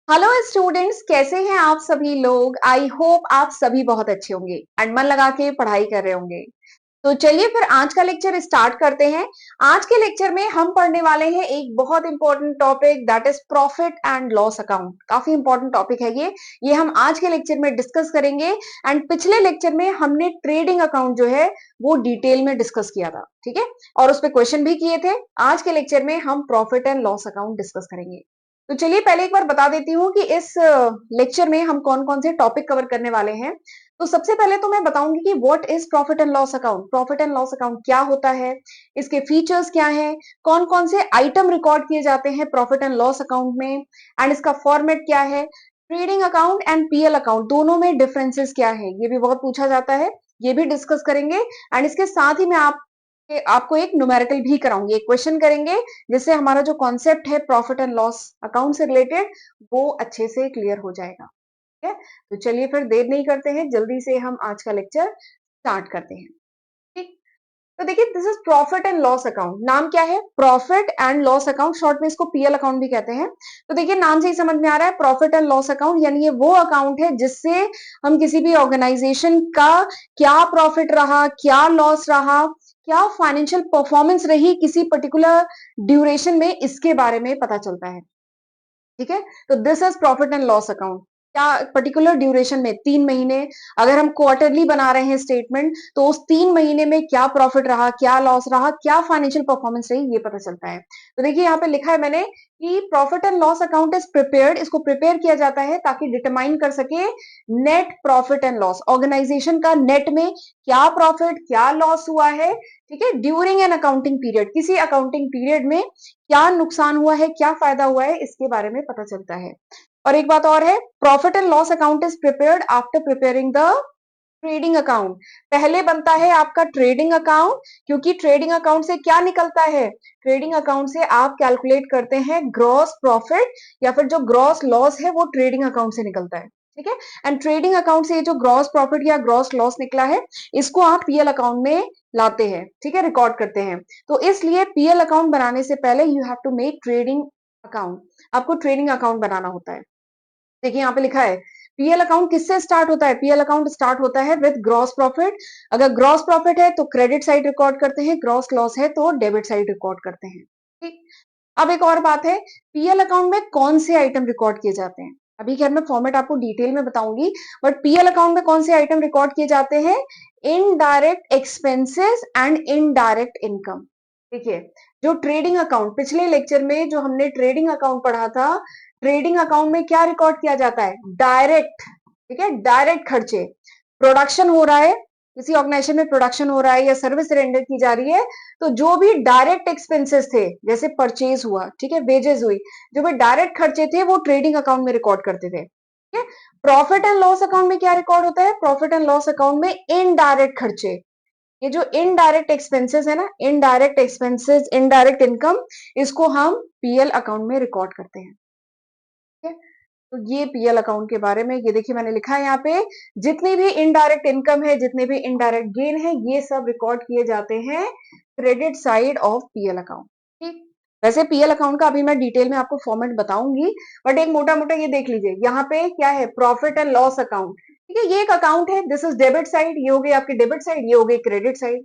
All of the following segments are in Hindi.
हेलो स्टूडेंट्स, कैसे हैं आप सभी लोग। आई होप आप सभी बहुत अच्छे होंगे एंड मन लगा के पढ़ाई कर रहे होंगे। तो चलिए फिर आज का लेक्चर स्टार्ट करते हैं। आज के लेक्चर में हम पढ़ने वाले हैं एक बहुत important topic, that is profit and loss account. काफी इंपॉर्टेंट टॉपिक है ये हम आज के लेक्चर में डिस्कस करेंगे। एंड पिछले लेक्चर में हमने ट्रेडिंग अकाउंट जो है वो डिटेल में डिस्कस किया था, ठीक है, और उस पर क्वेश्चन भी किए थे। आज के लेक्चर में हम profit and loss account discuss करेंगे। तो चलिए पहले एक बार बता देती हूँ कि इस लेक्चर में हम कौन कौन से टॉपिक कवर करने वाले हैं। तो सबसे पहले तो मैं बताऊंगी कि what is profit and loss account. Profit and loss account क्या होता है, इसके फीचर्स क्या हैं, कौन कौन से आइटम रिकॉर्ड किए जाते हैं प्रॉफिट एंड लॉस अकाउंट में, एंड इसका फॉर्मेट क्या है। Trading account and PL account दोनों में डिफरेंसेस क्या है, ये भी बहुत पूछा जाता है, ये भी डिस्कस करेंगे। एंड इसके साथ ही मैं आपको एक न्यूमेरिकल भी कराऊंगी, एक क्वेश्चन करेंगे, जिससे हमारा जो कॉन्सेप्ट है प्रॉफिट एंड लॉस अकाउंट से रिलेटेड वो अच्छे से क्लियर हो जाएगा। ठीक है, तो चलिए फिर देर नहीं करते हैं, जल्दी से हम आज का लेक्चर स्टार्ट करते हैं। ठीक, तो देखिए this is profit and loss account. नाम क्या है? Profit and loss account, short में इसको पीएल अकाउंट भी कहते हैं। तो देखिए नाम से ही समझ में आ रहा है, प्रॉफिट एंड लॉस अकाउंट यानी ये वो अकाउंट है जिससे हम किसी भी ऑर्गेनाइजेशन का क्या प्रॉफिट रहा, क्या लॉस रहा, क्या फाइनेंशियल परफॉर्मेंस रही किसी पर्टिकुलर ड्यूरेशन में, इसके बारे में पता चलता है। ठीक है, तो this is profit and loss account. क्या पर्टिकुलर ड्यूरेशन में, 3 महीने, अगर हम क्वार्टरली बना रहे हैं स्टेटमेंट, तो उस 3 महीने में क्या प्रॉफिट रहा, क्या लॉस रहा, क्या फाइनेंशियल परफॉर्मेंस रही, ये पता चलता है। तो देखिए यहाँ पे लिखा है मैंने कि profit and loss account is prepared, इसको प्रिपेयर किया जाता है ताकि डिटरमाइन कर सके net profit and loss, organisation का नेट में क्या प्रॉफिट क्या लॉस हुआ है। ठीक है, ड्यूरिंग एन अकाउंटिंग पीरियड, किसी अकाउंटिंग पीरियड में क्या नुकसान हुआ है, क्या फायदा हुआ है, इसके बारे में पता चलता है। और एक बात और है, profit and loss account is prepared after preparing the trading account. पहले बनता है आपका ट्रेडिंग अकाउंट, क्योंकि ट्रेडिंग अकाउंट से क्या निकलता है, ट्रेडिंग अकाउंट से आप कैलकुलेट करते हैं ग्रॉस प्रॉफिट, या फिर जो ग्रॉस लॉस है वो ट्रेडिंग अकाउंट से निकलता है। ठीक है, एंड ट्रेडिंग अकाउंट से ये जो ग्रॉस प्रॉफिट या ग्रॉस लॉस निकला है, इसको आप पीएल अकाउंट में लाते हैं, ठीक है, रिकॉर्ड करते हैं। तो इसलिए पीएल अकाउंट बनाने से पहले you have to make trading account, आपको ट्रेडिंग अकाउंट बनाना होता है। देखिए यहाँ पे लिखा है पीएल अकाउंट किससे स्टार्ट होता है, पीएल अकाउंट स्टार्ट होता है विद ग्रॉस प्रॉफिट। अगर ग्रॉस प्रॉफिट है तो क्रेडिट साइड रिकॉर्ड करते हैं, ग्रॉस लॉस है तो डेबिट साइड रिकॉर्ड करते हैं। ठीक, अब एक और बात है, पीएल अकाउंट में कौन से आइटम रिकॉर्ड किए जाते हैं। अभी खैर मैं फॉर्मेट आपको डिटेल में बताऊंगी, बट पीएल अकाउंट में कौन से आइटम रिकॉर्ड किए जाते हैं, indirect expenses and indirect income. देखिए जो ट्रेडिंग अकाउंट, पिछले लेक्चर में जो हमने ट्रेडिंग अकाउंट पढ़ा था, ट्रेडिंग अकाउंट में क्या रिकॉर्ड किया जाता है, डायरेक्ट, ठीक है, डायरेक्ट खर्चे। प्रोडक्शन हो रहा है, किसी ऑर्गेनाइजेशन में प्रोडक्शन हो रहा है या सर्विस रेंडर की जा रही है, तो जो भी डायरेक्ट एक्सपेंसेस थे, जैसे परचेज हुआ, ठीक है, वेजेस हुई, जो भी डायरेक्ट खर्चे थे वो ट्रेडिंग अकाउंट में रिकॉर्ड करते थे। ठीक है, प्रॉफिट एंड लॉस अकाउंट में क्या रिकॉर्ड होता है, प्रॉफिट एंड लॉस अकाउंट में इनडायरेक्ट खर्चे, ये जो इनडायरेक्ट एक्सपेंसेस है ना, इनडायरेक्ट एक्सपेंसेस इनडायरेक्ट इनकम, इसको हम पीएल अकाउंट में रिकॉर्ड करते हैं। ठीक है, तो ये पीएल अकाउंट के बारे में, ये देखिए मैंने लिखा है यहाँ पे, जितनी भी इनडायरेक्ट इनकम है, जितने भी इनडायरेक्ट गेन है, ये सब रिकॉर्ड किए जाते हैं credit side of PL account. ठीक, वैसे पीएल अकाउंट का अभी मैं डिटेल में आपको फॉर्मेट बताऊंगी, बट एक मोटा मोटा ये देख लीजिए, यहाँ पे क्या है, प्रॉफिट एंड लॉस अकाउंट। ठीक है, ये एक अकाउंट है, दिस इज डेबिट साइड, ये हो गई आपकी डेबिट साइड, ये हो गई क्रेडिट साइड।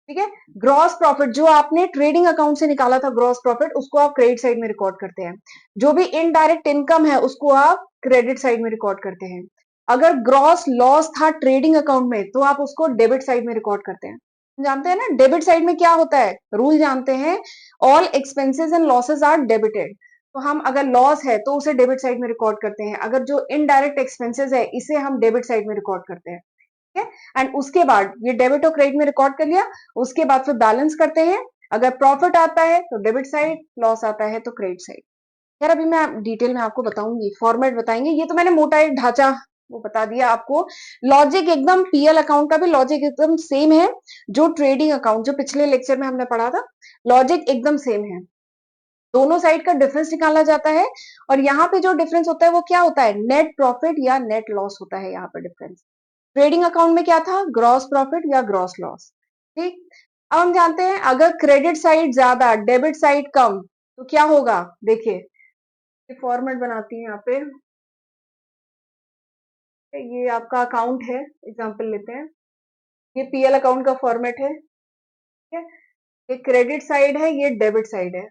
ठीक है, ग्रॉस प्रॉफिट जो आपने ट्रेडिंग अकाउंट से निकाला था ग्रॉस प्रॉफिट, उसको आप क्रेडिट साइड में रिकॉर्ड करते हैं। जो भी इनडायरेक्ट इनकम है उसको आप क्रेडिट साइड में रिकॉर्ड करते हैं। अगर ग्रॉस लॉस था ट्रेडिंग अकाउंट में तो आप उसको डेबिट साइड में रिकॉर्ड करते हैं। जानते हैं ना डेबिट साइड में क्या होता है, रूल जानते हैं, all expenses and losses are debited. तो हम अगर लॉस है तो उसे डेबिट साइड में रिकॉर्ड करते हैं, अगर जो इनडायरेक्ट एक्सपेंसेस है इसे हम डेबिट साइड में रिकॉर्ड करते हैं। ठीक है, एंड उसके बाद ये डेबिट और क्रेडिट में रिकॉर्ड कर लिया, उसके बाद फिर बैलेंस करते हैं, अगर प्रॉफिट आता है तो डेबिट साइड, लॉस आता है तो क्रेडिट साइड। यार अभी मैं डिटेल में आपको बताऊंगी, फॉर्मेट बताएंगे, ये तो मैंने मोटा एक ढांचा वो बता दिया आपको। लॉजिक एकदम पीएल अकाउंट का भी लॉजिक एकदम सेम है, जो ट्रेडिंग अकाउंट जो पिछले लेक्चर में हमने पढ़ा था, लॉजिक एकदम सेम है। दोनों साइड का डिफरेंस निकाला जाता है, और यहाँ पे जो डिफरेंस होता है वो क्या होता है, नेट प्रॉफिट या नेट लॉस होता है यहाँ पर डिफरेंस। ट्रेडिंग अकाउंट में क्या था, ग्रॉस प्रॉफिट या ग्रॉस लॉस। ठीक, अब हम जानते हैं अगर क्रेडिट साइड ज्यादा डेबिट साइड कम तो क्या होगा, देखिए ये फॉर्मेट बनाती है यहाँ पे। ये आपका अकाउंट है, एग्जांपल लेते हैं। ये पीएल अकाउंट का फॉर्मेट है, ठीक है। ये क्रेडिट साइड है, ये डेबिट साइड है।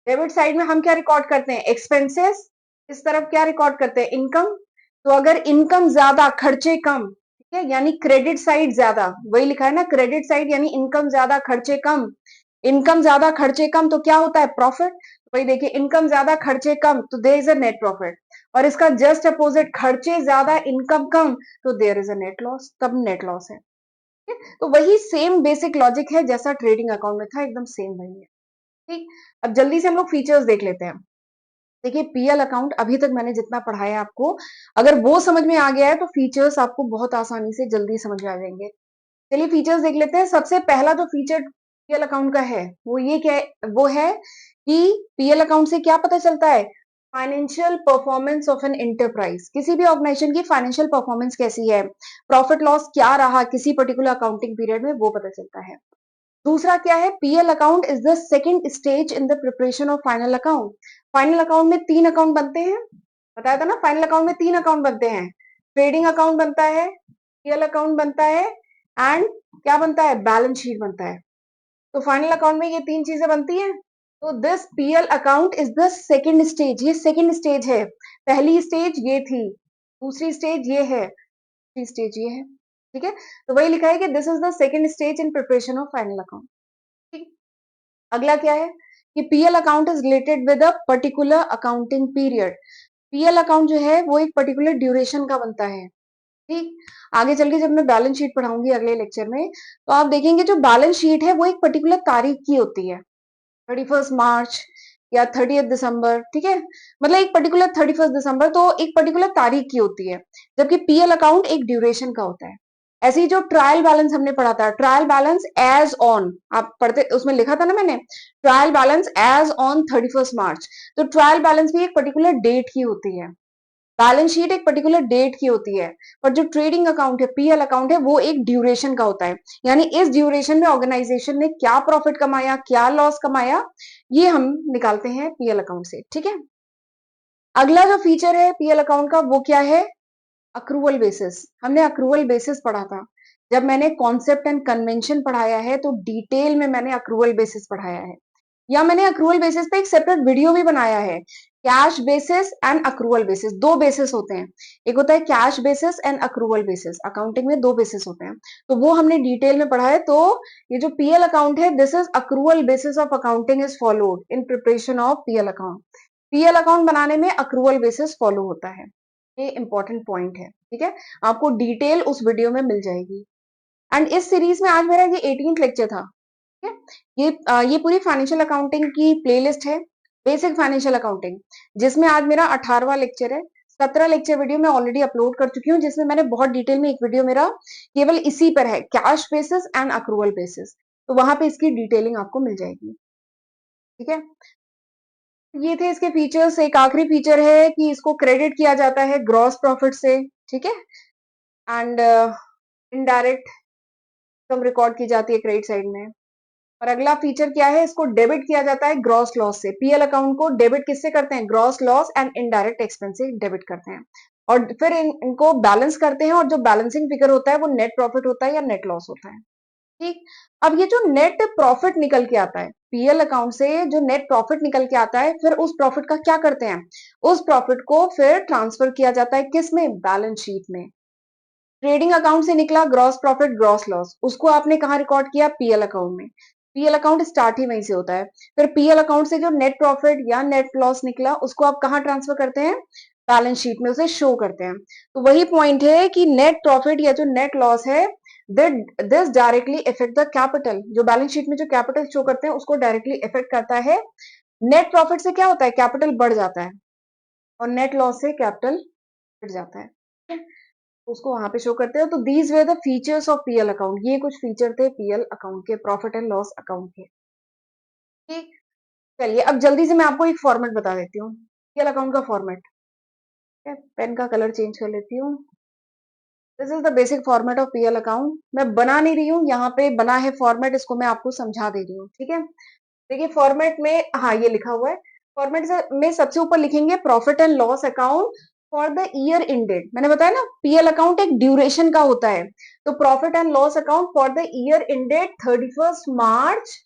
डेबिट साइड में हम क्या रिकॉर्ड करते हैं? एक्सपेंसेस। इस तरफ क्या रिकॉर्ड करते हैं? इनकम। तो अगर इनकम ज्यादा खर्चे कम, ठीक है, यानी क्रेडिट साइड ज्यादा, वही लिखा है ना, क्रेडिट साइड यानी इनकम ज्यादा खर्चे कम। इनकम ज्यादा खर्चे कम तो क्या होता है? प्रॉफिट। वही देखिए, इनकम ज्यादा खर्चे कम तो there is a net profit. और इसका जस्ट अपोजिट, खर्चे ज्यादा इनकम कम तो there is a net loss, तब नेट लॉस है। ठीक है? तो वही सेम बेसिक लॉजिक है जैसा ट्रेडिंग अकाउंट में था, एकदम सेम वही है। ठीक। अब जल्दी से हम लोग फीचर्स देख लेते हैं। देखिए, पीएल अकाउंट अभी तक मैंने जितना पढ़ाया आपको, अगर वो समझ में आ गया है तो फीचर्स आपको बहुत आसानी से जल्दी समझ में आ जाएंगे। चलिए फीचर्स देख लेते हैं। सबसे पहला जो फीचर पीएल अकाउंट का है वो ये क्या है? वो है कि पीएल अकाउंट से क्या पता चलता है? Financial performance of an enterprise. किसी भी ऑर्गेनाइजेशन की फाइनेंशियल परफॉर्मेंस कैसी है, प्रॉफिट लॉस क्या रहा किसी पर्टिकुलर अकाउंटिंग पीरियड में, वो पता चलता है। दूसरा क्या है? PL account is the second stage in the preparation of final account. Final account में 3 अकाउंट बनते हैं, बताया था ना, फाइनल अकाउंट में 3 अकाउंट बनते हैं। ट्रेडिंग अकाउंट बनता है, पीएल अकाउंट बनता है, एंड क्या बनता है? बैलेंस शीट बनता है। तो फाइनल अकाउंट में ये 3 चीजें बनती हैं। तो this PL account is the second stage, ये सेकंड स्टेज है। पहली स्टेज ये थी, दूसरी स्टेज ये है, तीसरी स्टेज ये है। ठीक है, तो वही लिखा है कि this is the second stage in preparation of final account. ठीक। अगला क्या है कि PL account is related with a particular accounting period. PL account जो है वो एक पर्टिकुलर ड्यूरेशन का बनता है। ठीक। आगे चल के जब मैं बैलेंस शीट पढ़ाऊंगी अगले लेक्चर में, तो आप देखेंगे जो बैलेंस शीट है वो एक पर्टिकुलर तारीख की होती है, 31 मार्च या 30 दिसंबर। ठीक है, मतलब एक पर्टिकुलर 31 दिसंबर, तो एक पर्टिकुलर तारीख की होती है, जबकि पीएल अकाउंट एक ड्यूरेशन का होता है। ऐसे ही जो ट्रायल बैलेंस हमने पढ़ा था, ट्रायल बैलेंस एज ऑन, आप पढ़ते उसमें लिखा था ना मैंने, ट्रायल बैलेंस एज ऑन 31 मार्च। तो ट्रायल बैलेंस भी एक पर्टिकुलर डेट की होती है, बैलेंस शीट एक पर्टिकुलर डेट की होती है। पर जो ट्रेडिंग अकाउंट है, पीएल अकाउंट है, वो एक ड्यूरेशन का होता है, यानी इस ड्यूरेशन में ऑर्गेनाइजेशन ने क्या प्रॉफिट कमाया, क्या लॉस कमाया, ये हम निकालते हैं पीएल अकाउंट से। ठीक है, अगला जो फीचर है पीएल अकाउंट का वो क्या है? Accrual basis. हमने अक्रूवल बेसिस पढ़ा था, जब मैंने कॉन्सेप्ट एंड कन्वेंशन पढ़ाया है तो डिटेल में मैंने अक्रूवल बेसिस पढ़ाया है, या मैंने अक्रूवल बेसिस पे एक सेपरेट वीडियो भी बनाया है। Cash basis and accrual basis, दो बेसिस होते हैं, एक होता है cash basis and accrual basis. Accounting में दो बेसिस होते हैं, तो वो हमने डिटेल में पढ़ा है। तो ये जो पीएल अकाउंट है, this is accrual basis of accounting is followed in preparation of PL account. PL account बनाने में अक्रूवल बेसिस फॉलो होता है, ये इंपॉर्टेंट पॉइंट है। ठीक है, आपको डिटेल उस वीडियो में मिल जाएगी। एंड इस सीरीज में आज मेरा ये 18th लेक्चर था। ठीक है, ये पूरी फाइनेंशियल अकाउंटिंग की प्लेलिस्ट है, बेसिक फाइनेंशियल अकाउंटिंग, जिसमें आज मेरा 18वां लेक्चर है। 17 लेक्चर वीडियो मैं ऑलरेडी अपलोड कर चुकी हूँ, जिसमें मैंने बहुत डिटेल में, एक वीडियो मेरा केवल इसी पर है, cash basis and accrual basis, तो वहां पे इसकी डिटेलिंग आपको मिल जाएगी। ठीक है, ये थे इसके फीचर्स। एक आखिरी फीचर है कि इसको क्रेडिट किया जाता है ग्रॉस प्रॉफिट से। ठीक है, एंड इनडायरेक्ट इनकम रिकॉर्ड की जाती है क्रेडिट साइड में। और अगला फीचर क्या है? इसको डेबिट किया जाता है ग्रॉस लॉस से। पीएल अकाउंट को डेबिट किससे करते हैं? Gross loss and indirect expense से डेबिट करते हैं, और फिर इनको बैलेंस करते हैं, और जो बैलेंसिंग फिगर होता है वो नेट प्रॉफिट होता है या नेट लॉस होता है। ठीक। अब ये जो नेट प्रॉफिट निकल के आता है पीएल अकाउंट से, जो नेट प्रॉफिट निकल के आता है, फिर उस प्रॉफिट का क्या करते हैं? उस प्रॉफिट को फिर ट्रांसफर किया जाता है किस में? बैलेंस शीट में। ट्रेडिंग अकाउंट से निकला ग्रॉस प्रॉफिट ग्रॉस लॉस, उसको आपने कहा रिकॉर्ड किया? पीएल अकाउंट में। पीएल अकाउंट स्टार्ट ही वहीं से होता है। फिर पीएल अकाउंट से जो नेट प्रॉफिट या नेट लॉस निकला, उसको आप कहाँ ट्रांसफर करते हैं? बैलेंस शीट में उसे शो करते हैं। तो वही पॉइंट है कि नेट प्रॉफिट या जो नेट लॉस है, this directly effect the capital. जो बैलेंस शीट में जो कैपिटल शो करते हैं उसको डायरेक्टली इफेक्ट करता है। नेट प्रॉफिट से क्या होता है? कैपिटल बढ़ जाता है, और नेट लॉस से कैपिटल घट जाता है, उसको वहां पे शो करते हो। तो these way the features of PL account, ये कुछ फीचर थे पीएल अकाउंट के, प्रॉफिट एंड लॉस अकाउंट के। ठीक। चलिए अब जल्दी से मैं आपको एक फॉर्मेट बता देती हूँ, पीएल अकाउंट का फॉर्मेट। पेन का कलर चेंज कर लेती हूँ। This is the basic format of PL account. मैं बना नहीं रही हूँ, यहाँ पे बना है फॉर्मेट, इसको मैं आपको समझा दे रही हूँ। ठीक है, देखिए फॉर्मेट में, हाँ ये लिखा हुआ है, फॉर्मेट में सबसे ऊपर लिखेंगे profit and loss account for the year ended. मैंने बताया ना पीएल अकाउंट एक ड्यूरेशन का होता है, तो profit and loss account for the year ended 31 मार्च,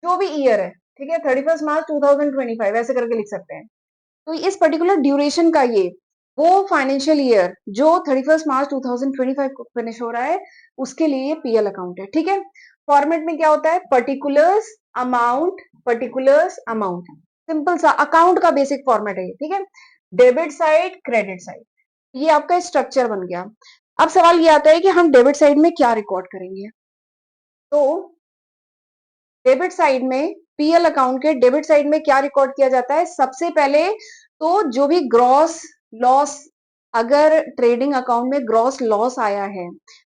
जो भी ईयर है, ठीक है, 31 मार्च 2025 ऐसे करके लिख सकते हैं। तो इस पर्टिकुलर ड्यूरेशन का ये वो फाइनेंशियल ईयर जो 31 मार्च 2025 को फिनिश हो रहा है, उसके लिए ये पीएल अकाउंट है, ठीक है। फॉर्मेट में क्या होता है, particulars amount, particulars amount, simple सा अकाउंट का बेसिक फॉर्मेट है ये, ठीक है। डेबिट साइड, क्रेडिट साइड, ये आपका स्ट्रक्चर बन गया। अब सवाल ये आता है कि हम डेबिट साइड में क्या रिकॉर्ड करेंगे। तो डेबिट साइड में, पीएल अकाउंट के डेबिट साइड में क्या रिकॉर्ड किया जाता है, सबसे पहले तो जो भी ग्रॉस लॉस, अगर ट्रेडिंग अकाउंट में ग्रॉस लॉस आया है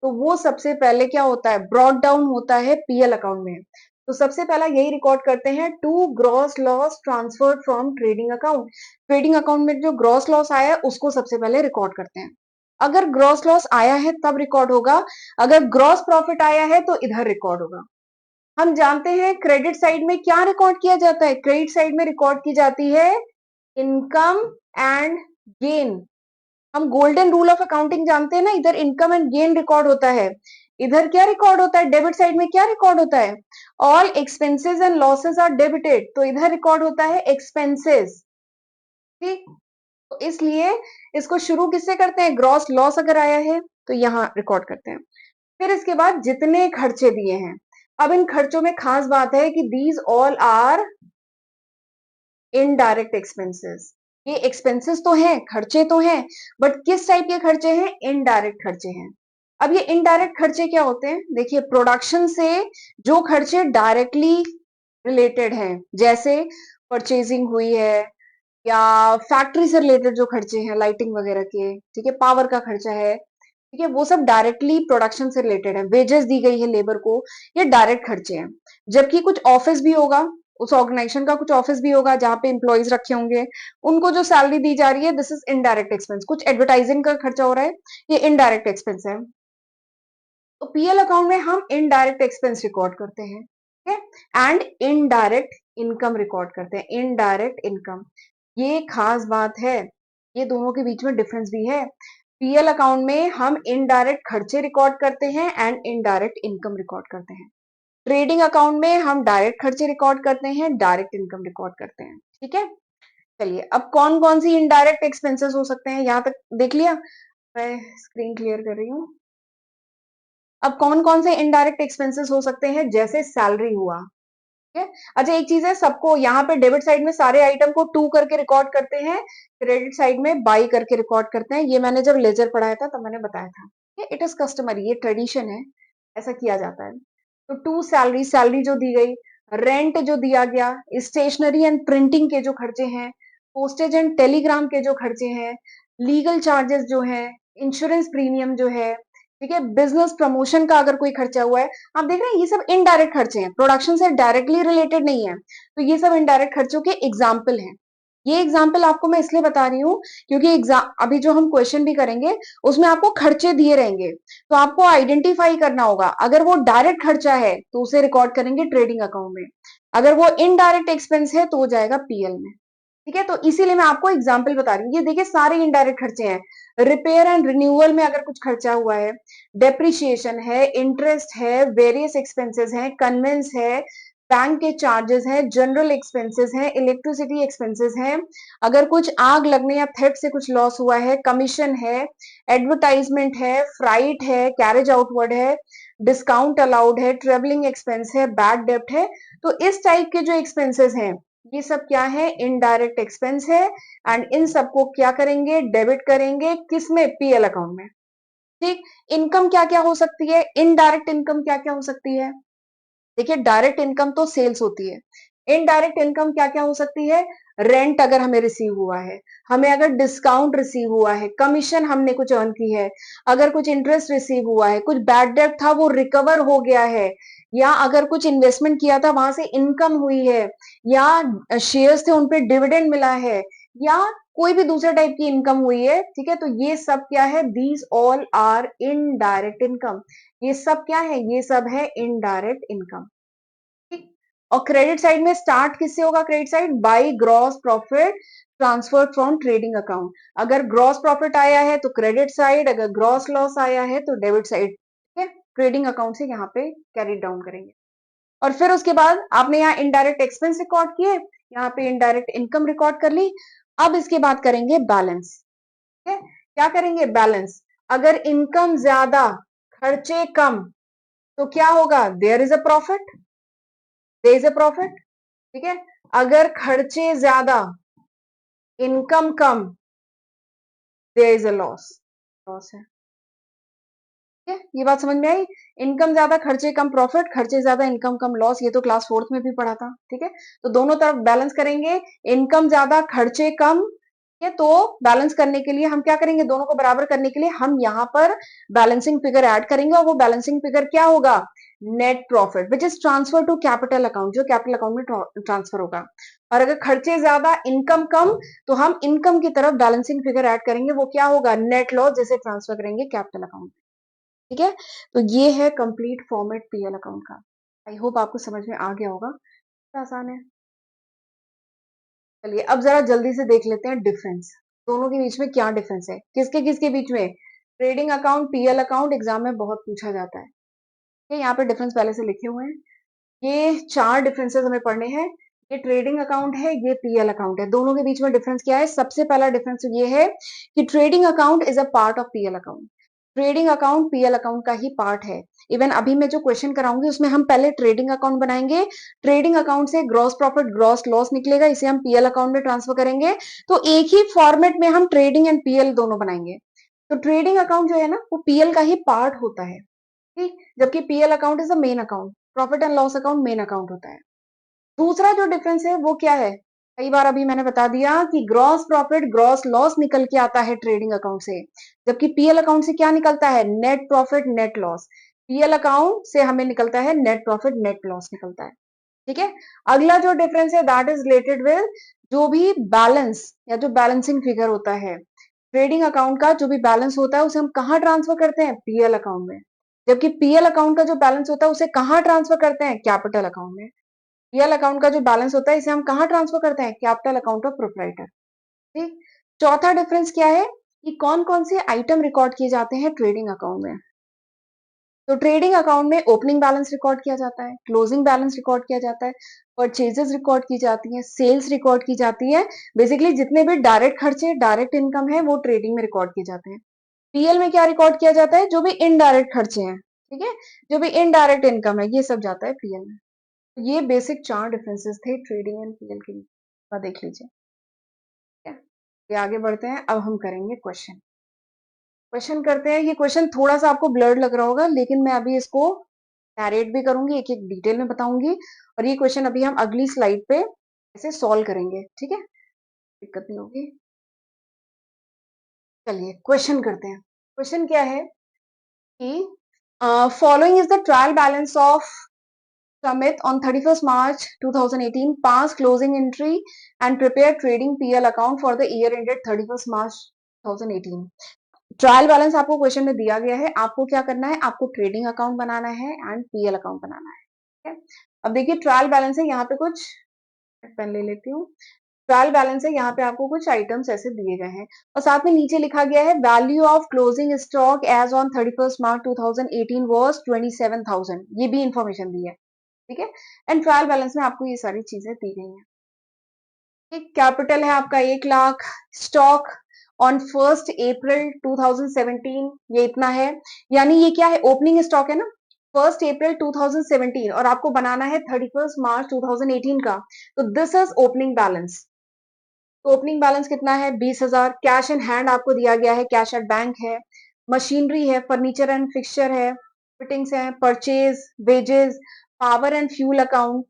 तो वो सबसे पहले क्या होता है, ब्रॉट डाउन होता है पीएल अकाउंट में। तो सबसे पहला यही रिकॉर्ड करते हैं, to gross loss transferred from trading account. Trading account में जो ग्रॉस लॉस आया है उसको सबसे पहले रिकॉर्ड करते हैं। अगर ग्रॉस लॉस आया है तब रिकॉर्ड होगा, अगर ग्रॉस प्रॉफिट आया है तो इधर रिकॉर्ड होगा। हम जानते हैं क्रेडिट साइड में क्या रिकॉर्ड किया जाता है, क्रेडिट साइड में रिकॉर्ड की जाती है इनकम एंड गेन। हम गोल्डन रूल ऑफ अकाउंटिंग जानते हैं ना, इधर इनकम एंड गेन रिकॉर्ड होता है। इधर क्या रिकॉर्ड होता है, डेबिट साइड में क्या रिकॉर्ड होता है, all expenses and losses are debited, तो इधर रिकॉर्ड होता है एक्सपेंसेस, ठीक। तो इसलिए इसको शुरू किससे करते हैं, ग्रॉस लॉस अगर आया है तो यहां रिकॉर्ड करते हैं। फिर इसके बाद जितने खर्चे दिए हैं, अब इन खर्चों में खास बात है कि these all are indirect expenses. ये एक्सपेंसेस तो हैं, खर्चे तो हैं, बट किस टाइप के खर्चे हैं, इनडायरेक्ट खर्चे हैं। अब ये इनडायरेक्ट खर्चे क्या होते हैं, देखिए प्रोडक्शन से जो खर्चे डायरेक्टली रिलेटेड हैं, जैसे परचेजिंग हुई है या फैक्ट्री से रिलेटेड जो खर्चे हैं लाइटिंग वगैरह के, ठीक है, पावर का खर्चा है, ठीक है, वो सब डायरेक्टली प्रोडक्शन से रिलेटेड है, वेजेस दी गई है लेबर को, ये डायरेक्ट खर्चे हैं। जबकि कुछ ऑफिस भी होगा, उस ऑर्गेनाइजेशन का कुछ ऑफिस भी होगा जहां पे एम्प्लॉयज रखे होंगे, उनको जो सैलरी दी जा रही है, दिस इज इनडायरेक्ट एक्सपेंस। कुछ एडवर्टाइजिंग का खर्चा हो रहा है, ये इनडायरेक्ट एक्सपेंस है। तो पीएल अकाउंट में हम इनडायरेक्ट एक्सपेंस रिकॉर्ड करते हैं, ठीक है, एंड इनडायरेक्ट इनकम रिकॉर्ड करते हैं, इनडायरेक्ट इनकम। ये खास बात है, ये दोनों के बीच में डिफरेंस भी है। पीएल अकाउंट में हम इनडायरेक्ट खर्चे रिकॉर्ड करते हैं एंड इनडायरेक्ट इनकम रिकॉर्ड करते हैं। ट्रेडिंग अकाउंट में हम डायरेक्ट खर्चे रिकॉर्ड करते हैं, डायरेक्ट इनकम रिकॉर्ड करते हैं, ठीक है। चलिए अब कौन कौन सी इनडायरेक्ट एक्सपेंसेस हो सकते हैं, यहां तक देख लिया, मैं स्क्रीन क्लियर कर रही हूँ। अब कौन कौन से इनडायरेक्ट एक्सपेंसेस हो सकते हैं, जैसे सैलरी हुआ, ठीक है। अच्छा एक चीज है, सबको यहाँ पे डेबिट साइड में सारे आइटम को टू करके रिकॉर्ड करते हैं, क्रेडिट साइड में बाई करके रिकॉर्ड करते हैं। ये मैंने जब लेजर पढ़ाया था तब मैंने बताया था, इट इज कस्टमरी, ये ट्रेडिशन है, ऐसा किया जाता है। तो टू सैलरी, सैलरी जो दी गई, रेंट जो दिया गया, स्टेशनरी एंड प्रिंटिंग के जो खर्चे हैं, पोस्टेज एंड टेलीग्राम के जो खर्चे हैं, लीगल चार्जेस जो है, इंश्योरेंस प्रीमियम जो है, ठीक है, बिजनेस प्रमोशन का अगर कोई खर्चा हुआ है, आप देख रहे हैं ये सब इनडायरेक्ट खर्चे हैं, प्रोडक्शन से डायरेक्टली रिलेटेड नहीं है, तो ये सब इनडायरेक्ट खर्चों के एग्जाम्पल हैं। ये एग्जाम्पल आपको मैं इसलिए बता रही हूँ क्योंकि एग्जाम अभी जो हम क्वेश्चन भी करेंगे उसमें आपको खर्चे दिए रहेंगे, तो आपको आइडेंटिफाई करना होगा, अगर वो डायरेक्ट खर्चा है तो उसे रिकॉर्ड करेंगे ट्रेडिंग अकाउंट में, अगर वो इनडायरेक्ट एक्सपेंस है तो वो जाएगा पीएल में, ठीक है। तो इसीलिए मैं आपको एग्जाम्पल बता रही हूँ, ये देखिए सारे इनडायरेक्ट खर्चे हैं। रिपेयर एंड रिन्यूअल में अगर कुछ खर्चा हुआ है, डेप्रिसिएशन है, इंटरेस्ट है, वेरियस एक्सपेंसेस हैं, कन्वेंस है, बैंक के चार्जेस हैं, जनरल एक्सपेंसेस हैं, इलेक्ट्रिसिटी एक्सपेंसेस हैं, अगर कुछ आग लगने या थेफ्ट से कुछ लॉस हुआ है, कमीशन है, एडवर्टाइजमेंट है, फ्राइट है, कैरेज आउटवर्ड है, डिस्काउंट अलाउड है, ट्रेवलिंग एक्सपेंस है, बैड डेप्ट है। तो इस टाइप के जो एक्सपेंसेस हैं ये सब क्या है, इनडायरेक्ट एक्सपेंस है, एंड इन सबको क्या करेंगे, डेबिट करेंगे, किसमें, पीएल अकाउंट में, ठीक। इनकम क्या क्या हो सकती है, इनडायरेक्ट इनकम क्या क्या हो सकती है, देखिए डायरेक्ट इनकम तो सेल्स होती है, इनडायरेक्ट इनकम क्या क्या हो सकती है, रेंट अगर हमें रिसीव हुआ है, हमें अगर डिस्काउंट रिसीव हुआ है, कमीशन हमने कुछ अर्न की है, अगर कुछ इंटरेस्ट रिसीव हुआ है, कुछ बैड डेट था वो रिकवर हो गया है, या अगर कुछ इन्वेस्टमेंट किया था वहां से इनकम हुई है, या शेयर्स थे उन पे डिविडेंड मिला है, या कोई भी दूसरे टाइप की इनकम हुई है, ठीक है। तो ये सब क्या है, these all are indirect income, ये सब क्या है, ये सब है इनडायरेक्ट इनकम, ठीक। और क्रेडिट साइड में स्टार्ट किससे होगा? Credit side by gross profit transfer from trading account. अगर ग्रॉस प्रॉफिट आया है तो क्रेडिट साइड, अगर ग्रॉस लॉस आया है तो डेबिट साइड। ठीक है, ट्रेडिंग अकाउंट से यहाँ पे कैरी डाउन करेंगे। और फिर उसके बाद आपने यहाँ इनडायरेक्ट एक्सपेंस रिकॉर्ड किए, यहाँ पे इनडायरेक्ट इनकम रिकॉर्ड कर ली। अब इसके बाद करेंगे बैलेंस। ठीक है, क्या करेंगे? बैलेंस। अगर इनकम ज्यादा खर्चे कम तो क्या होगा? There is a profit, there is a profit. ठीक है, अगर खर्चे ज्यादा इनकम कम, there is a loss, loss है। ठीक है, ये बात समझ में आई? इनकम ज्यादा खर्चे कम प्रॉफिट, खर्चे ज्यादा इनकम कम लॉस, ये तो क्लास 4th में भी पढ़ा था। ठीक है, तो दोनों तरफ बैलेंस करेंगे। इनकम ज्यादा खर्चे कम, ठीक है, तो बैलेंस करने के लिए हम क्या करेंगे? दोनों को बराबर करने के लिए हम यहाँ पर बैलेंसिंग फिगर ऐड करेंगे, और वो बैलेंसिंग फिगर क्या होगा? Net profit which is transfer to capital account, जो कैपिटल अकाउंट में ट्रांसफर होगा। और अगर खर्चे ज्यादा इनकम कम, तो हम इनकम की तरफ बैलेंसिंग फिगर ऐड करेंगे, वो क्या होगा? नेट लॉस, जिसे ट्रांसफर करेंगे कैपिटल अकाउंट। ठीक है, तो ये है कंप्लीट फॉर्मेट पीएल अकाउंट का। आई होप आपको समझ में आ गया होगा, आसान है। चलिए अब जरा जल्दी से देख लेते हैं डिफरेंस, दोनों के बीच में क्या डिफरेंस है, किसके किसके बीच में। Trading account, PL account exam में बहुत पूछा जाता है। ठीक है, यहाँ पे डिफरेंस पहले से लिखे हुए हैं। ये 4 डिफरेंसेस हमें पढ़ने हैं। ये ट्रेडिंग अकाउंट है, ये पीएल अकाउंट है। दोनों के बीच में डिफरेंस क्या है? सबसे पहला डिफरेंस ये है कि trading account is a part of PL account. Trading account PL account का ही पार्ट है। इवन अभी मैं जो क्वेश्चन कराऊंगी उसमें हम पहले ट्रेडिंग अकाउंट बनाएंगे। ट्रेडिंग अकाउंट से ग्रॉस प्रॉफिट ग्रॉस लॉस निकलेगा, इसे हम पीएल अकाउंट में ट्रांसफर करेंगे। तो एक ही फॉर्मेट में हम ट्रेडिंग एंड पीएल दोनों बनाएंगे। तो ट्रेडिंग अकाउंट जो है ना, वो पीएल का ही पार्ट होता है। ठीक, जबकि PL account is a main account, profit and loss account main account होता है। दूसरा जो डिफरेंस है वो क्या है? कई बार अभी मैंने बता दिया कि ग्रॉस प्रॉफिट ग्रॉस लॉस निकल के आता है ट्रेडिंग अकाउंट से, जबकि पीएल अकाउंट से क्या निकलता है? Net profit net loss. PL account से हमें निकलता है नेट प्रॉफिट नेट लॉस निकलता है। ठीक है, अगला जो डिफरेंस है दैट इज रिलेटेड विद जो भी बैलेंस या जो बैलेंसिंग फिगर होता है ट्रेडिंग अकाउंट का, जो भी बैलेंस होता है उसे हम कहाँ ट्रांसफर करते हैं? पीएल अकाउंट में। जबकि पीएल अकाउंट का जो बैलेंस होता है उसे कहाँ ट्रांसफर करते हैं? कैपिटल अकाउंट में। पीएल अकाउंट का जो बैलेंस होता है इसे हम कहाँ ट्रांसफर करते हैं? Capital account of proprietor. ठीक, चौथा डिफरेंस क्या है कि कौन कौन से आइटम रिकॉर्ड किए जाते हैं ट्रेडिंग अकाउंट में। तो ट्रेडिंग अकाउंट में ओपनिंग बैलेंस रिकॉर्ड किया जाता है, क्लोजिंग बैलेंस रिकॉर्ड किया जाता है, परचेजेस रिकॉर्ड की जाती है, सेल्स रिकॉर्ड की जाती है। बेसिकली जितने भी डायरेक्ट खर्चे डायरेक्ट इनकम है वो ट्रेडिंग में रिकॉर्ड किए जाते हैं। पीएल में क्या रिकॉर्ड किया जाता है? जो भी इनडायरेक्ट खर्चे हैं, ठीक है, जो भी इनडायरेक्ट इनकम है ये सब जाता है पीएल में। ये बेसिक 4 डिफरेंसेस थे ट्रेडिंग एंड पीएल के बीच, देख लीजिए। ठीक है, ये आगे बढ़ते हैं, अब हम करेंगे क्वेश्चन। क्वेश्चन करते हैं। ये क्वेश्चन थोड़ा सा आपको ब्लर्ड लग रहा होगा, लेकिन मैं अभी इसको नैरेट भी करूंगी, एक एक डिटेल में बताऊंगी, और ये क्वेश्चन अभी हम अगली स्लाइड पे ऐसे सॉल्व करेंगे। ठीक है, दिक्कत नहीं होगी। चलिए क्वेश्चन करते हैं। क्वेश्चन क्या है कि following is the trial balance of Sumit on 31st March 2018 pass closing entry and prepare trading PL account for the year ended 31st March 2018। Trial balance आपको क्वेश्चन में दिया गया है, आपको क्या करना है? आपको ट्रेडिंग अकाउंट बनाना है एंड पीएल अकाउंट बनाना है। ठीक है, अब देखिए ट्रायल बैलेंस है, यहाँ पे कुछ पेन ले लेती हूँ। ट्रायल बैलेंस है, यहाँ पे आपको कुछ आइटम्स ऐसे दिए गए हैं, और साथ में नीचे लिखा गया है value of closing stock as on 31st March 2018 was 27,000। ये भी इंफॉर्मेशन दी है। ठीक है, एंड ट्रायल बैलेंस में आपको ये सारी चीजें दी गई हैं। कैपिटल है आपका 1 लाख, स्टॉक ऑन 1 अप्रैल 2017 ये इतना है, यानी ये क्या है? ओपनिंग स्टॉक है ना, 1 अप्रैल 2017, और आपको बनाना है 31st मार्च 2018 का, तो दिस इज ओपनिंग बैलेंस। तो ओपनिंग बैलेंस कितना है? 20,000। कैश इन हैंड आपको दिया गया है, कैश एट बैंक है, मशीनरी है, फर्नीचर एंड फिक्सचर है, फिटिंग्स है, purchase, wages, power and fuel account,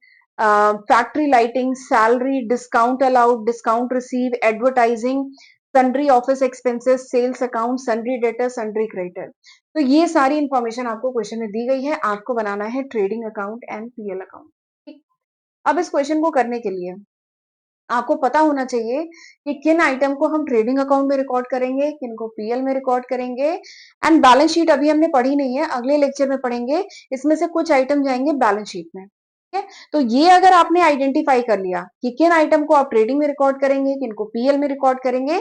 factory lighting, salary, discount allowed, discount receive, advertising, sundry office expenses, sales account, sundry debtor, sundry creditor. तो ये सारी इंफॉर्मेशन आपको क्वेश्चन में दी गई है, आपको बनाना है trading account and PL account. ठीक, अब इस क्वेश्चन को करने के लिए आपको पता होना चाहिए कि किन आइटम को हम ट्रेडिंग अकाउंट में रिकॉर्ड करेंगे, किन को पीएल में रिकॉर्ड करेंगे। एंड बैलेंस शीट अभी हमने पढ़ी नहीं है, अगले लेक्चर में पढ़ेंगे। इसमें से कुछ आइटम जाएंगे बैलेंस शीट में। ठीक है, तो ये अगर आपने आइडेंटिफाई कर लिया कि किन आइटम को आप ट्रेडिंग में रिकॉर्ड करेंगे, किन को पीएल में रिकॉर्ड करेंगे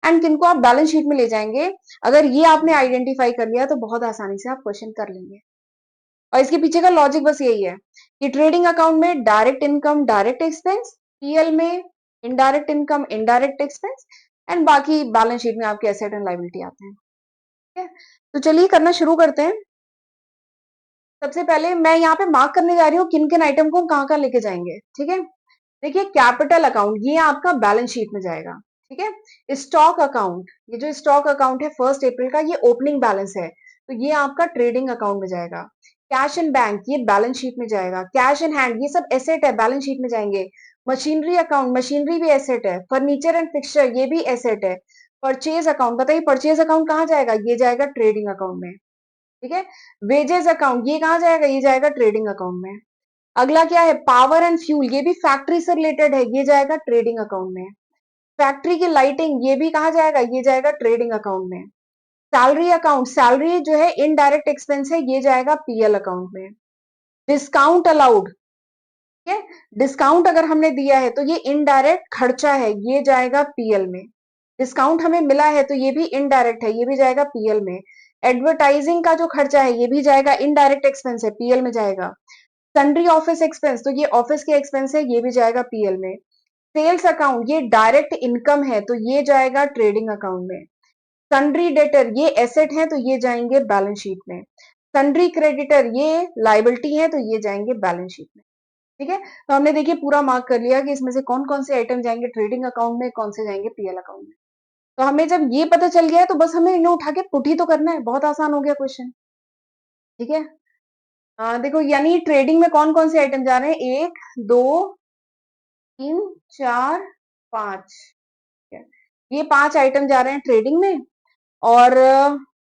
एंड किन को आप बैलेंस शीट में ले जाएंगे, अगर ये आपने आइडेंटिफाई कर लिया तो बहुत आसानी से आप क्वेश्चन कर लेंगे। और इसके पीछे का लॉजिक बस यही है कि ट्रेडिंग अकाउंट में direct income direct expense, PL में indirect income indirect expense and बाकी बैलेंस शीट में आपके एसेट एंड लायबिलिटी आते हैं। ठीक है, तो चलिए करना शुरू करते हैं। सबसे पहले मैं यहाँ पे मार्क करने जा रही हूँ किन किन आइटम को हम कहाँ कहाँ लेके जाएंगे। ठीक है, देखिए कैपिटल अकाउंट ये आपका बैलेंस शीट में जाएगा। ठीक है, स्टॉक अकाउंट, ये जो स्टॉक अकाउंट है 1 अप्रैल का, ये ओपनिंग बैलेंस है तो ये आपका ट्रेडिंग अकाउंट में जाएगा। कैश इन बैंक ये बैलेंस शीट में जाएगा। कैश इन हैंड ये सब एसेट है, बैलेंस शीट में जाएंगे। मशीनरी अकाउंट, मशीनरी भी एसेट है। फर्नीचर एंड फिक्सचर ये भी एसेट है। परचेज अकाउंट, बताइए परचेज अकाउंट कहाँ जाएगा, ये जाएगा ट्रेडिंग अकाउंट में। ठीक है, वेजेस अकाउंट ये कहाँ जाएगा, ये जाएगा ट्रेडिंग अकाउंट में। अगला क्या है, पावर एंड फ्यूल, ये भी फैक्ट्री से रिलेटेड है, ये जाएगा ट्रेडिंग अकाउंट में। फैक्ट्री की लाइटिंग ये भी कहाँ जाएगा, ये जाएगा ट्रेडिंग अकाउंट में। सैलरी अकाउंट, सैलरी जो है इनडायरेक्ट एक्सपेंस है, ये जाएगा पीएल अकाउंट में। डिस्काउंट अलाउड, ठीक है, डिस्काउंट अगर हमने दिया है तो ये इनडायरेक्ट खर्चा है, ये जाएगा पीएल में। डिस्काउंट हमें मिला है तो ये भी इनडायरेक्ट है, ये भी जाएगा पीएल में। एडवर्टाइजिंग का जो खर्चा है ये भी जाएगा, इनडायरेक्ट एक्सपेंस है, पीएल में जाएगा। सन्ड्री ऑफिस एक्सपेंस तो ये ऑफिस के एक्सपेंस है, ये भी जाएगा पीएल में। सेल्स अकाउंट ये डायरेक्ट इनकम है तो ये जाएगा ट्रेडिंग अकाउंट में। सन्ड्री डेटर ये एसेट है तो ये जाएंगे बैलेंस शीट में। सन्ड्री क्रेडिटर ये लाइबिलिटी है तो ये जाएंगे बैलेंस शीट में। ठीक है, तो हमने देखिए पूरा मार्क कर लिया कि इसमें से कौन कौन से आइटम जाएंगे ट्रेडिंग अकाउंट में, कौन से जाएंगे पीएल अकाउंट में। तो हमें जब ये पता चल गया है तो बस हमें इन्हें उठा के पुट ही तो करना है, बहुत आसान हो गया क्वेश्चन। ठीक है, देखो यानी ट्रेडिंग में कौन कौन से आइटम जा रहे हैं, 1 2 3 4 5, ये 5 आइटम जा रहे हैं ट्रेडिंग में। और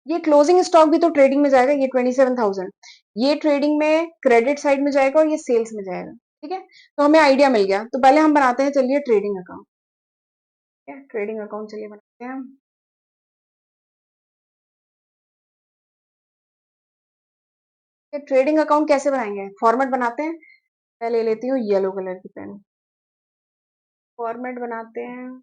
ये क्लोजिंग स्टॉक भी तो ट्रेडिंग में जाएगा, ये 27,000 ये ट्रेडिंग में क्रेडिट साइड में जाएगा और ये सेल्स में जाएगा। ठीक है, तो हमें आइडिया मिल गया। तो पहले हम बनाते हैं, चलिए ट्रेडिंग अकाउंट। ठीक है, ट्रेडिंग अकाउंट चलिए बनाते हैं। ट्रेडिंग अकाउंट कैसे बनाएंगे, फॉर्मेट बनाते हैं। मैं ले लेती हूँ येलो कलर की पेन, फॉर्मेट बनाते हैं।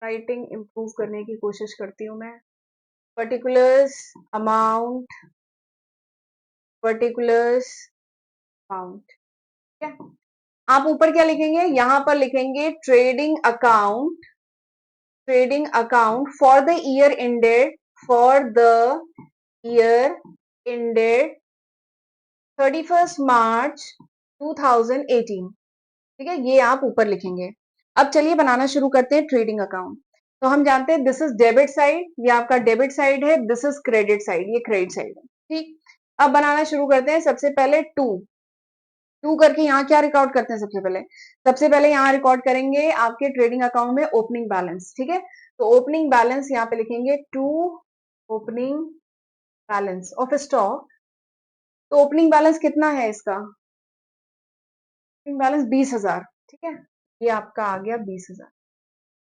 राइटिंग इंप्रूव करने की कोशिश करती हूँ मैं। Particulars amount, particulars amount. ठीक है, आप ऊपर क्या लिखेंगे, यहां पर लिखेंगे trading account, trading account for the year ended, for the year ended 31 मार्च 2018। ठीक है, ये आप ऊपर लिखेंगे। अब चलिए बनाना शुरू करते हैं ट्रेडिंग अकाउंट। तो हम जानते हैं दिस इज डेबिट साइड, ये आपका डेबिट साइड है, दिस इज क्रेडिट साइड, ये क्रेडिट साइड है। ठीक, अब बनाना शुरू करते हैं। सबसे पहले टू करके यहाँ क्या रिकॉर्ड करते हैं, सबसे पहले यहाँ रिकॉर्ड करेंगे आपके ट्रेडिंग अकाउंट में ओपनिंग बैलेंस। ठीक है, तो ओपनिंग बैलेंस यहाँ पे लिखेंगे to, opening balance of stock. तो ओपनिंग बैलेंस कितना है इसका, ओपनिंग बैलेंस 20,000। ठीक है, ये आपका आ गया 20,000।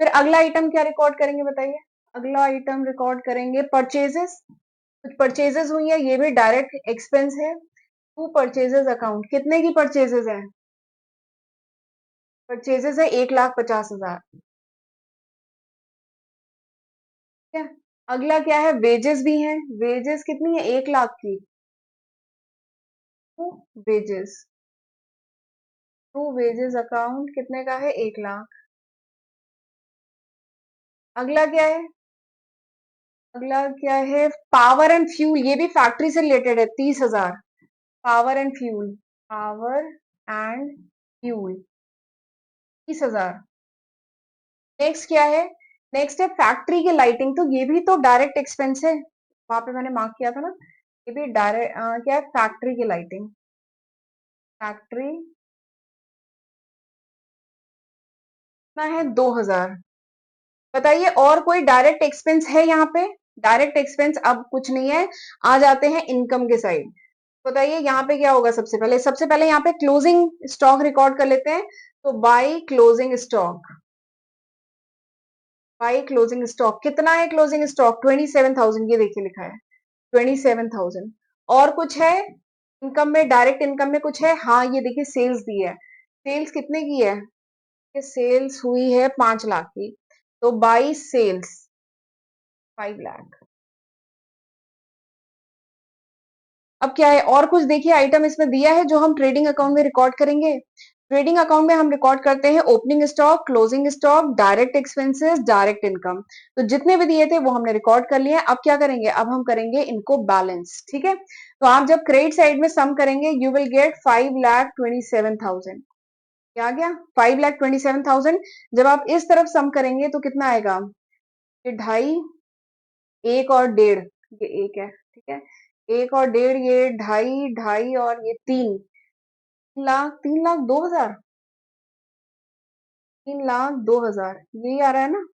फिर अगला आइटम क्या रिकॉर्ड करेंगे बताइए, अगला आइटम रिकॉर्ड करेंगे परचेजेस। कुछ परचेजेस हुई है, ये भी डायरेक्ट एक्सपेंस है। टू परचेजेस अकाउंट, कितने की परचेजेस है, परचेजेस है 1,50,000। ठीक है, अगला क्या है, वेजेस भी है, वेजेस कितनी है 1,00,000 की। To wages, to wages account कितने का है, 1,00,000। अगला क्या है, अगला क्या है, पावर एंड फ्यूल, ये भी फैक्ट्री से रिलेटेड है, 30,000। Power and fuel, power and fuel 30,000। Next क्या है, नेक्स्ट है फैक्ट्री की लाइटिंग, तो ये भी तो डायरेक्ट एक्सपेंस है, वहां पे मैंने मार्क किया था ना। ये भी डायरेक्ट क्या है, फैक्ट्री की लाइटिंग, फैक्ट्री कितना है 2,000। बताइए और कोई डायरेक्ट एक्सपेंस है यहाँ पे, डायरेक्ट एक्सपेंस अब कुछ नहीं है। आ जाते हैं इनकम के साइड। बताइए यहाँ पे क्या होगा, सबसे पहले यहाँ पे क्लोजिंग स्टॉक रिकॉर्ड कर लेते हैं। तो by closing stock, by closing stock कितना है, क्लोजिंग स्टॉक 27,000, ये देखिए लिखा है 27,000। और कुछ है इनकम में, डायरेक्ट इनकम में कुछ है, हाँ ये देखिए सेल्स दी है, सेल्स कितने की है, ये सेल्स हुई है 5 लाख की, तो बाई सेल्स 5 लाख। अब क्या है, और कुछ देखिए आइटम इसमें दिया है जो हम ट्रेडिंग अकाउंट में रिकॉर्ड करेंगे। ट्रेडिंग अकाउंट में हम रिकॉर्ड करते हैं opening stock, closing stock, direct expenses, direct income. तो जितने भी दिए थे वो हमने रिकॉर्ड कर लिए। अब क्या करेंगे, अब हम करेंगे इनको बैलेंस, ठीक है। तो आप जब क्रेडिट साइड में सम करेंगे यू विल गेट 5,27,000। क्या आ गया, 5,27,000। जब आप इस तरफ सम करेंगे तो कितना आएगा, ये ढाई, एक और डेढ़, ये एक है, ठीक है, एक और डेढ़, ये ढाई, ढाई और ये 3 लाख, 3,02,000, 3,02,000, यही आ रहा है ना।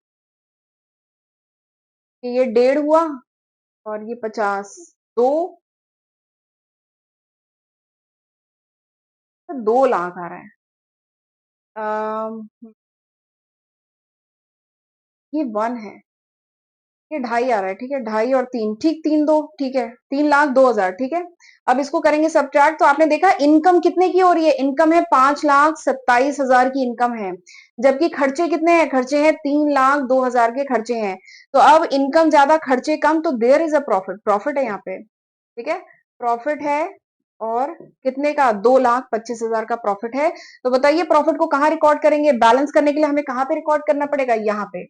ये डेढ़ हुआ और ये 50, दो, तो 2 लाख आ रहा है। अम, ये 1 है, ये ढाई आ रहा है, ठीक है, ढाई और 3, ठीक, 3 2, ठीक है, 3,02,000, ठीक है। अब इसको करेंगे सब्ट्रैक्ट, तो आपने देखा इनकम कितने की हो रही है, इनकम है 5,27,000 की इनकम है, जबकि खर्चे कितने हैं, खर्चे हैं 3,02,000 के खर्चे हैं। तो अब इनकम ज्यादा खर्चे कम, तो there is a profit, profit है यहाँ पे, ठीक है, प्रॉफिट है। और कितने का, 2,25,000 का प्रॉफिट है। तो बताइए प्रॉफिट को कहाँ रिकॉर्ड करेंगे, बैलेंस करने के लिए हमें कहाँ पे रिकॉर्ड करना पड़ेगा, यहाँ पे,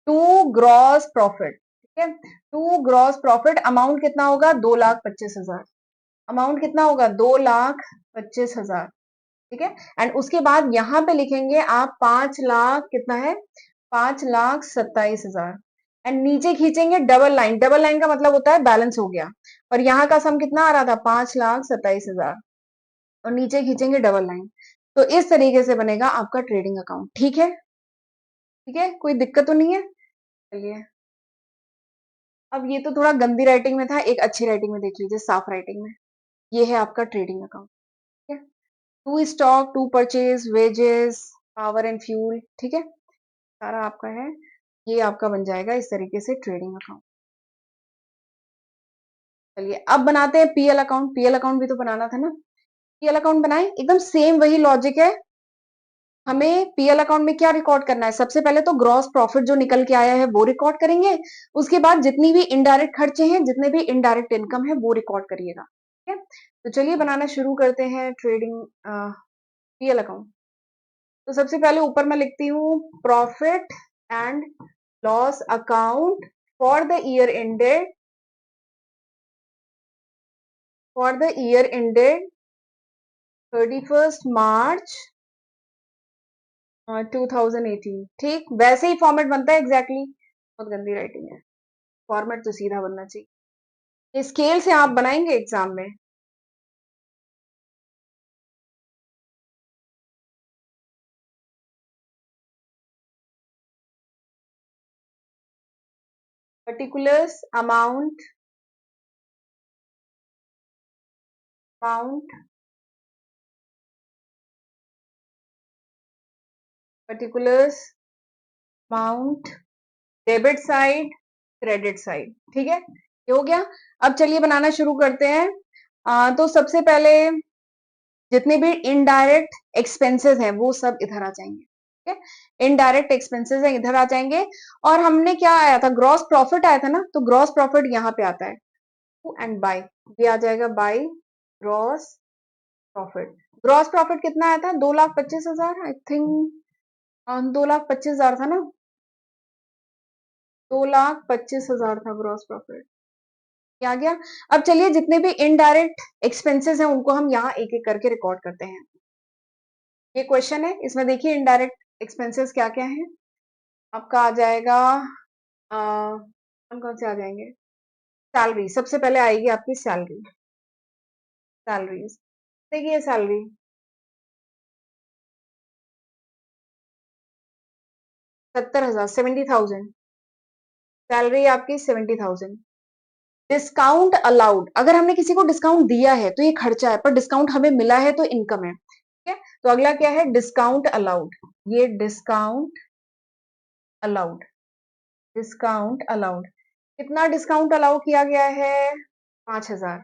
टू ग्रॉस प्रॉफिट, ठीक है, टू ग्रॉस प्रॉफिट। अमाउंट कितना होगा, 2,25,000, अमाउंट कितना होगा, 2,25,000, ठीक है। एंड उसके बाद यहां पे लिखेंगे आप 5 लाख, कितना है, 5,27,000। एंड नीचे खींचेंगे डबल लाइन, डबल लाइन का मतलब होता है बैलेंस हो गया। और यहाँ का सम कितना आ रहा था, 5,27,000, और नीचे खींचेंगे डबल लाइन। तो इस तरीके से बनेगा आपका ट्रेडिंग अकाउंट, ठीक है, ठीक है, कोई दिक्कत तो नहीं है। चलिए, अब ये तो थोड़ा गंदी राइटिंग में था, एक अच्छी राइटिंग में देख लीजिए, साफ राइटिंग में। ये है आपका ट्रेडिंग अकाउंट, ठीक है, to stock, to purchase, wages, power and fuel, ठीक है, सारा आपका है। ये आपका बन जाएगा इस तरीके से ट्रेडिंग अकाउंट। चलिए अब बनाते हैं पीएल अकाउंट, पीएल अकाउंट भी तो बनाना था ना, पीएल अकाउंट बनाए, एकदम सेम वही लॉजिक है। हमें पीएल अकाउंट में क्या रिकॉर्ड करना है, सबसे पहले तो ग्रॉस प्रॉफिट जो निकल के आया है वो रिकॉर्ड करेंगे। उसके बाद जितनी भी इनडायरेक्ट खर्चे हैं, जितने भी इनडायरेक्ट इनकम है वो रिकॉर्ड करिएगा, ठीक है। तो चलिए बनाना शुरू करते हैं ट्रेडिंग पीएल अकाउंट। तो सबसे पहले ऊपर मैं लिखती हूँ profit and loss account for the year ended, for the year ended 31 मार्च 2018, ठीक, वैसे ही फॉर्मेट बनता है एग्जैक्टली, बहुत गंदी राइटिंग है, फॉर्मेट तो सीधा बनना चाहिए। स्केल से आप बनाएंगे एग्जाम में, particulars amount, amount, particulars amount, debit side, credit side, ठीक है, ये हो गया। अब चलिए बनाना शुरू करते हैं। तो सबसे पहले जितने भी इनडायरेक्ट एक्सपेंसेस हैं वो सब इधर आ जाएंगे, ठीक है, इनडायरेक्ट एक्सपेंसेस हैं इधर आ जाएंगे। और हमने क्या आया था, ग्रॉस प्रॉफिट आया था ना, तो ग्रॉस प्रॉफिट यहाँ पे आता है, एंड बाय, ये आ जाएगा by gross profit. Gross profit कितना आया था, 2,25,000 आई थिंक, 2,25,000 था ना, 2,25,000 था ग्रॉस प्रॉफिट, क्या आ गया। अब चलिए जितने भी इनडायरेक्ट एक्सपेंसेस हैं उनको हम यहाँ एक एक करके रिकॉर्ड करते हैं। ये क्वेश्चन है, इसमें देखिए इनडायरेक्ट एक्सपेंसेस क्या क्या है। आपका आ जाएगा, कौन कौन से आ जाएंगे, सैलरी सबसे पहले आएगी आपकी, सैलरी, सैलरीज, देखिए सैलरी 70,000, 70,000, सैलरी आपकी 70,000। डिस्काउंट अलाउड, अगर हमने किसी को डिस्काउंट दिया है तो ये खर्चा है, पर डिस्काउंट हमें मिला है तो इनकम है, ठीक है। तो अगला क्या है, डिस्काउंट अलाउड, ये डिस्काउंट अलाउड, डिस्काउंट अलाउड, कितना डिस्काउंट अलाउ किया गया है? 5,000।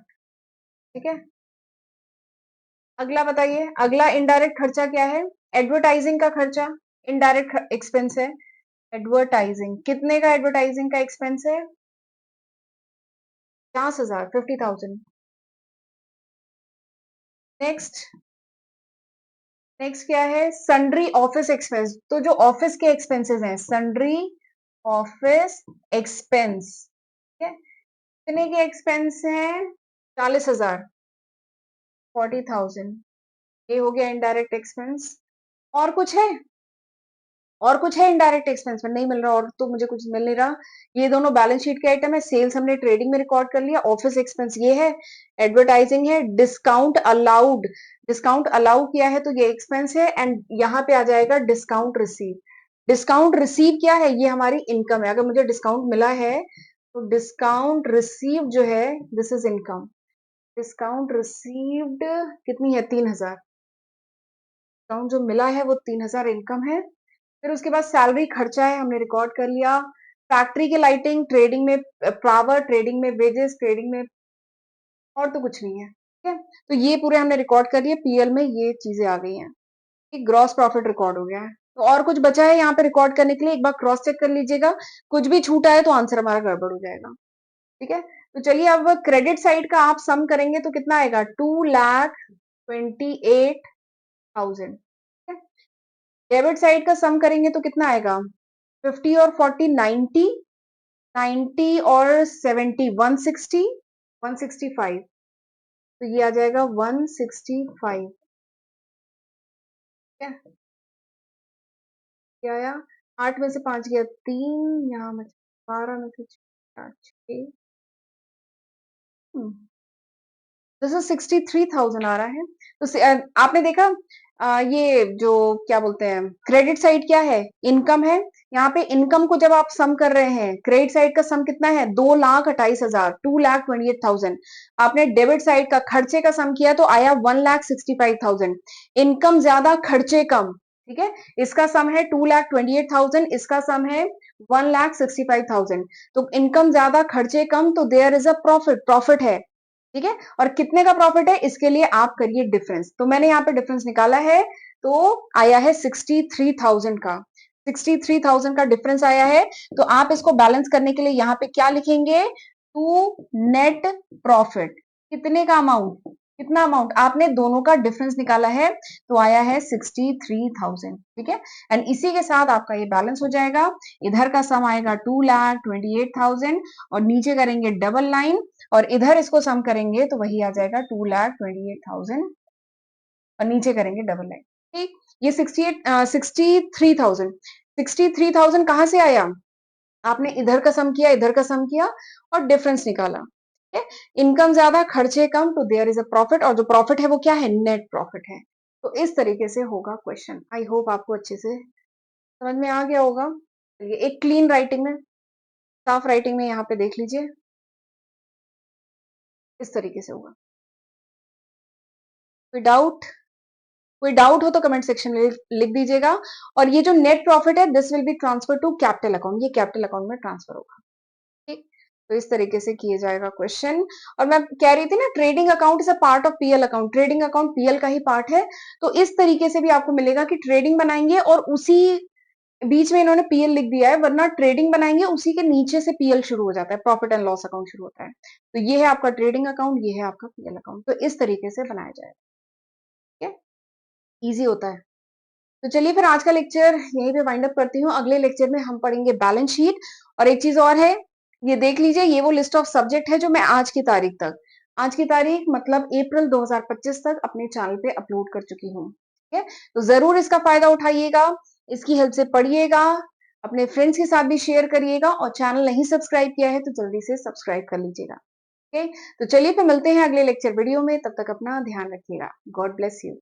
ठीक है, अगला बताइए, अगला इनडायरेक्ट खर्चा क्या है? एडवर्टाइजिंग का खर्चा इनडायरेक्ट एक्सपेंस है। एडवर्टाइजिंग, कितने का एडवर्टाइजिंग का एक्सपेंस है? 50,000, 50,000। नेक्स्ट, नेक्स्ट क्या है? Sundry office expense. तो जो ऑफिस के एक्सपेंसेस हैं, सन्ड्री ऑफिस एक्सपेंस, ठीक है, कितने के एक्सपेंस हैं? 40,000, 40,000। ये हो गया इनडायरेक्ट एक्सपेंस। और कुछ है? और कुछ है इनडायरेक्ट एक्सपेंस में? नहीं मिल रहा, और तो मुझे कुछ मिल नहीं रहा। ये दोनों बैलेंस शीट के आइटम है। सेल्स हमने ट्रेडिंग में रिकॉर्ड कर लिया। ऑफिस एक्सपेंस ये है, एडवर्टाइजिंग है, डिस्काउंट अलाउड, डिस्काउंट अलाउ किया है तो ये एक्सपेंस है। एंड यहाँ पे आ जाएगा डिस्काउंट रिसीव। डिस्काउंट रिसीव क्या है? ये हमारी इनकम है। अगर मुझे डिस्काउंट मिला है तो डिस्काउंट रिसीव जो है, this is income. Discount received कितनी है? 3,000। डिस्काउंट जो मिला है वो 3,000 इनकम है। फिर उसके बाद सैलरी खर्चा है, हमने रिकॉर्ड कर लिया। फैक्ट्री की लाइटिंग, ट्रेडिंग में पावर, ट्रेडिंग में वेजेस, ट्रेडिंग में, और तो कुछ नहीं है। ठीक है, तो ये पूरे हमने रिकॉर्ड कर लिए। पीएल में ये चीजें आ गई हैं। ग्रॉस प्रॉफिट रिकॉर्ड हो गया है। तो और कुछ बचा है यहाँ पे रिकॉर्ड करने के लिए? एक बार क्रॉस चेक कर लीजिएगा, कुछ भी छूटा है तो आंसर हमारा गड़बड़ हो जाएगा। ठीक है, तो चलिए अब क्रेडिट साइड का आप सम करेंगे तो कितना आएगा? 2,28,000। डेबिट साइड का सम करेंगे तो कितना आएगा? 50 और 40, 90, 90 और 70, 160, 165। तो ये आ जाएगा 165। क्या क्या आया? 8 में से 5 गया 3, यहाँ में 12 में से 4, 6, दिस इज 63,000 आ रहा है। तो आपने देखा, ये जो क्या बोलते हैं, क्रेडिट साइड क्या है? इनकम है। यहाँ पे इनकम को जब आप सम कर रहे हैं, क्रेडिट साइड का सम कितना है? 2,28,000, 2,28,000। आपने डेबिट साइड का खर्चे का सम किया तो आया 1,65,000। इनकम ज्यादा, खर्चे कम। ठीक है, इसका सम है 2,28,000, इसका सम है 1,65,000। तो इनकम ज्यादा, खर्चे कम, तो there is a profit, profit है। ठीक है, और कितने का प्रॉफिट है इसके लिए आप करिए डिफरेंस। तो मैंने यहाँ पे डिफरेंस निकाला है, तो आया है 63,000 का। 63,000 का डिफरेंस आया है। तो आप इसको बैलेंस करने के लिए यहाँ पे क्या लिखेंगे? To net profit. कितने का अमाउंट? कितना अमाउंट? आपने दोनों का डिफरेंस निकाला है तो आया है 63,000। ठीक है, एंड इसी के साथ आपका ये बैलेंस हो जाएगा। इधर का सम आएगा 2,28,000 और नीचे करेंगे डबल लाइन, और इधर इसको सम करेंगे तो वही आ जाएगा 2,28,000 और नीचे करेंगे डबल लाइन। ठीक, ये 63,000, 63,000 कहां से आया? आपने इधर का सम किया, इधर का सम किया और डिफरेंस निकाला। ठीक है, इनकम ज्यादा, खर्चे कम, तो देयर इज अ प्रॉफिट, और जो प्रॉफिट है वो क्या है? नेट प्रॉफिट है। तो इस तरीके से होगा क्वेश्चन। आई होप आपको अच्छे से समझ में आ गया होगा। चलिए एक क्लीन राइटिंग में, साफ राइटिंग में यहाँ पे देख लीजिए, इस तरीके से होगा। कोई डाउट? कोई डाउट हो तो कमेंट सेक्शन में लिख दीजिएगा। और ये जो नेट प्रॉफिट है, this will be transfer to capital account, ये कैपिटल अकाउंट में ट्रांसफर होगा। ठीक, तो इस तरीके से किए जाएगा क्वेश्चन। और मैं कह रही थी ना, trading account is a part of PL account, trading account PL का ही पार्ट है। तो इस तरीके से भी आपको मिलेगा कि ट्रेडिंग बनाएंगे और उसी बीच में इन्होंने पीएल लिख दिया है, वरना ट्रेडिंग बनाएंगे उसी के नीचे से पीएल शुरू हो जाता है, प्रॉफिट एंड लॉस अकाउंट शुरू होता है। तो ये है आपका ट्रेडिंग अकाउंट, ये है आपका पीएल अकाउंट। तो इस तरीके से बनाया जाएगा। ठीक है, ईजी होता है। तो चलिए फिर आज का लेक्चर यहीं पे वाइंड अप करती हूँ। अगले लेक्चर में हम पढ़ेंगे बैलेंस शीट। और एक चीज और है, ये देख लीजिए, ये वो लिस्ट ऑफ सब्जेक्ट है जो मैं आज की तारीख तक, आज की तारीख मतलब अप्रैल 2025 तक अपने चैनल पे अपलोड कर चुकी हूँ। ठीक है, तो जरूर इसका फायदा उठाइएगा, इसकी हेल्प से पढ़िएगा, अपने फ्रेंड्स के साथ भी शेयर करिएगा, और चैनल नहीं सब्सक्राइब किया है तो जल्दी से सब्सक्राइब कर लीजिएगा। ओके, तो चलिए फिर मिलते हैं अगले लेक्चर वीडियो में। तब तक अपना ध्यान रखिएगा। God bless you.